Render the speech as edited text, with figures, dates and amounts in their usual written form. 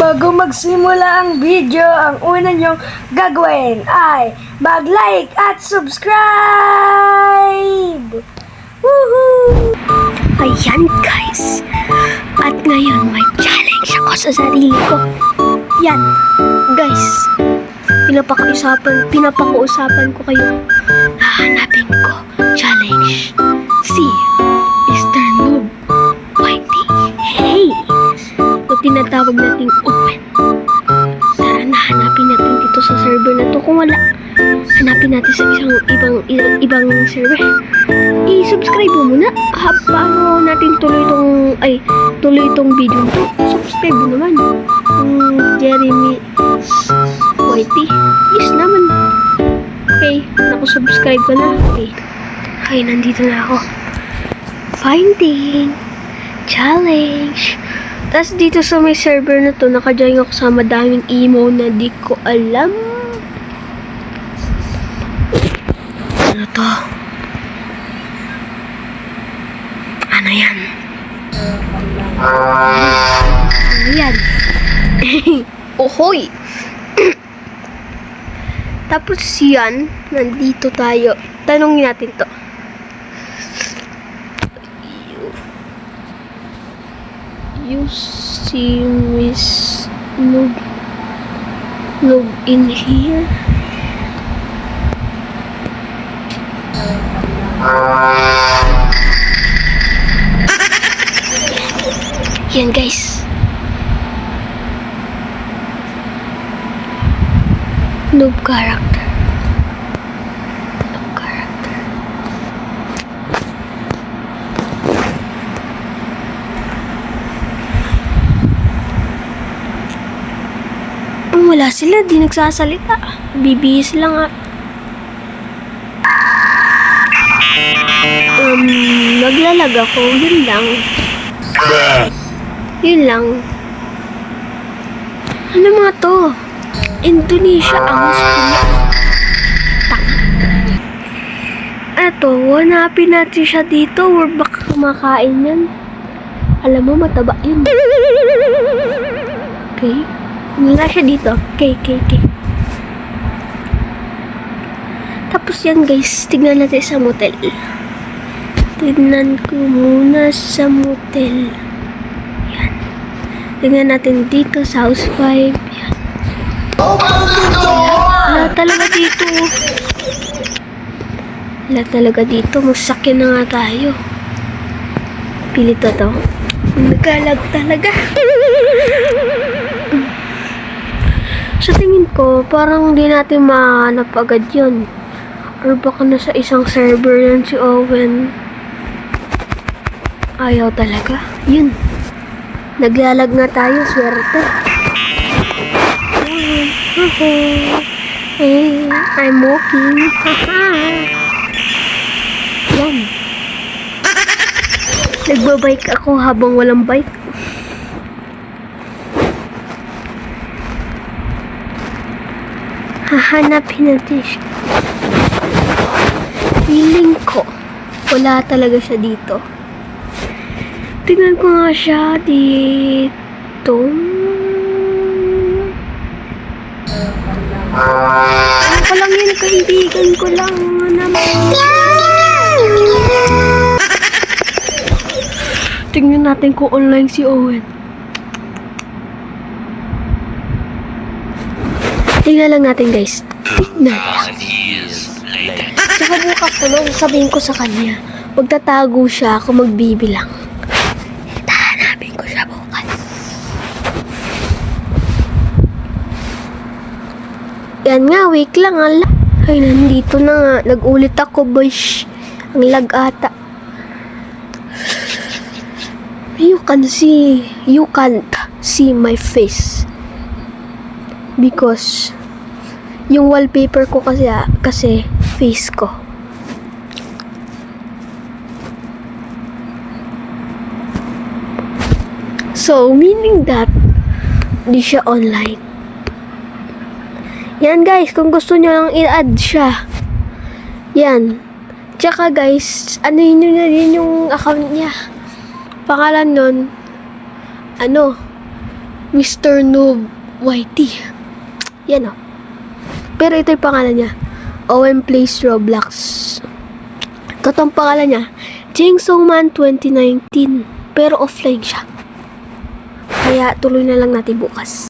Bago magsimula ang video, ang una nyong gagawin ay mag-like at subscribe! Woohoo! Ayan guys, at ngayon may challenge ako sa sarili ko. Yan, guys, pinapakausapan ko kayo. Hahanapin ko challenge si Mr. Noob Whitey. Hey! Ito tinatawag nating open. Tara na, hanapin natin dito sa server na to. Kung wala, hanapin natin sa ibang server. I-subscribe mo muna. Paano natin tuloy itong video to? Subscribe mo naman. Jeremy Whitey. Yes naman. Okay, naku-subscribe ko na. Okay. Ay, nandito na ako. Finding challenge. Tapos dito sa may server na to, naka-join ako sa madaming emo na di ko alam. Ano to? Ano yan? Ano yan? Ohoy! Tapos yan, nandito tayo. Tanongin natin to. You see Miss Noob in here? Yan guys. Noob character. Wala sila, di nagsasalita. Bibihis lang nga. Naglalag ako, yun lang. Yun lang. Ano mga to? Indonesia ang gusto niya. Eto, hanapin natin siya dito or baka kumakain yan. Alam mo, mataba yun. Okay. Wala siya dito. Okay. Tapos yan guys, tignan natin sa motel. Tignan ko muna sa motel. Yan. Tignan natin dito sa house 5. Yan. Wala talaga dito. Wala talaga dito. Masakyan na nga tayo. Pilito to. Nagkalag talaga. Sa tingin ko, parang hindi natin mahanap agad yun. Or baka nasa isang server yan si Owen. Ayaw talaga. Yun. Naglalag nga tayo, swerte. Hey, I'm walking. Yan. Nagbabike ako habang walang bike. Hahanapin natin siya. Feeling ko, wala talaga siya dito. Tingnan ko nga siya dito. Ano ko lang yun, kaibigan ko lang naman. Tingnan natin kung online si Owen. Tingnan lang natin guys. Tignan. Tsaka bukas naman, sasabihin ko sa kanya, magtatago siya ako magbibilang. Hanapin ko siya bukas. Yan nga, week lang. Ay, nandito na nga. Nag-ulit ako, boys. Ang lag ata. You can't see my face. Because yung wallpaper ko kasi face ko. So, meaning that di siya online. Yan guys, kung gusto nyo lang i-add siya. Yan. Tsaka guys, ano yun yung account niya. Pangalan nun, Mr. Noob YT. Yan o. Pero ito yung pangalan niya. OM Plays Roblox. Totoong pangalan niya, Chainsaw Man 2019. Pero offline siya. Kaya tuloy na lang natin bukas.